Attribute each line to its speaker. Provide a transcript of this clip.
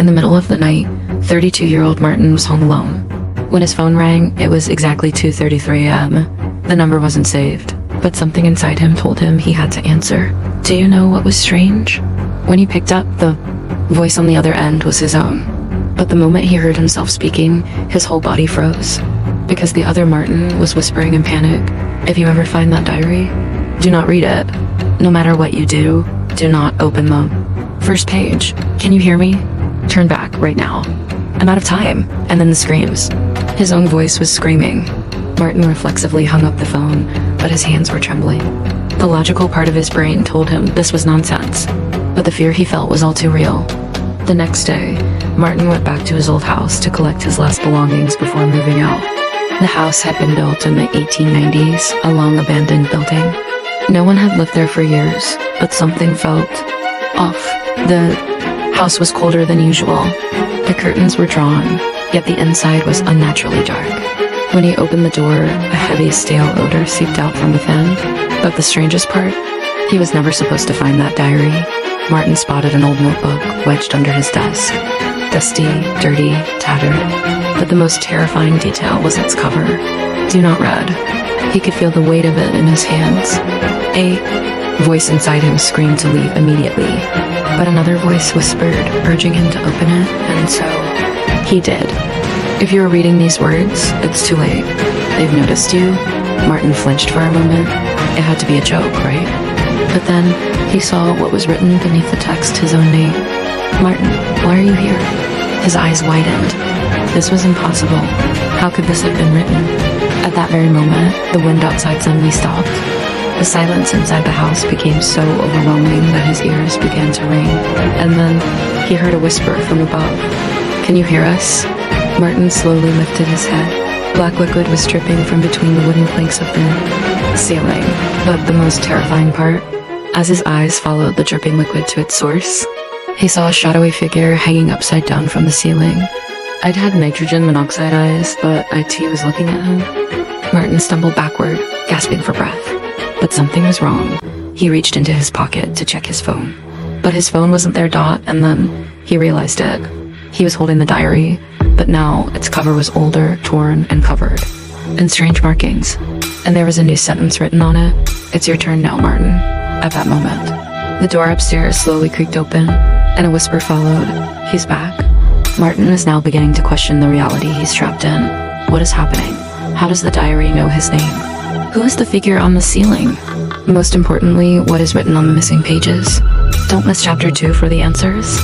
Speaker 1: In the middle of the night, 32-year-old Martin was home alone. When his phone rang, it was exactly 2:33 a.m. The number wasn't saved, but something inside him told him he had to answer. Do you know what was strange? When he picked up, the voice on the other end was his own. But the moment he heard himself speaking, his whole body froze. Because the other Martin was whispering in panic, "If you ever find that diary, do not read it. No matter what you do not open the first page. Can you hear me? Turn back right now. I'm out of time." And then the screams. His own voice was screaming. Martin reflexively hung up the phone, but his hands were trembling. The logical part of his brain told him this was nonsense, but the fear he felt was all too real. The next day, Martin went back to his old house to collect his last belongings before moving out. The house had been built in the 1890s, a long-abandoned building. No one had lived there for years, but something felt off. The house was colder than usual. The curtains were drawn, yet the inside was unnaturally dark. When he opened the door, a heavy, stale odor seeped out from within. But the strangest part, he was never supposed to find that diary. Martin spotted an old notebook wedged under his desk. Dusty, dirty, tattered. But the most terrifying detail was its cover. Do not read. He could feel the weight of it in his hands. A voice inside him screamed to leave immediately. But another voice whispered, urging him to open it, and so he did. If you are reading these words, it's too late. They've noticed you. Martin flinched for a moment. It had to be a joke, right? But then he saw what was written beneath the text, his own name. "Martin, why are you here?" His eyes widened. This was impossible. How could this have been written? At that very moment, the wind outside suddenly stopped. The silence inside the house became so overwhelming that his ears began to ring. And then he heard a whisper from above. "Can you hear us?" Martin slowly lifted his head. Black liquid was dripping from between the wooden planks of the ceiling. But the most terrifying part, as his eyes followed the dripping liquid to its source, he saw a shadowy figure hanging upside down from the ceiling. I'd had nitrogen monoxide eyes, but IT was looking at him. Martin stumbled backward, gasping for breath. But something was wrong. He reached into his pocket to check his phone. But his phone wasn't there, and then he realized it. He was holding the diary, but now its cover was older, torn, and covered, and strange markings. And there was a new sentence written on it. "It's your turn now, Martin." At that moment, the door upstairs slowly creaked open, and a whisper followed. "He's back." Martin is now beginning to question the reality he's trapped in. What is happening? How does the diary know his name? Who is the figure on the ceiling? Most importantly, what is written on the missing pages? Don't miss chapter 2 for the answers.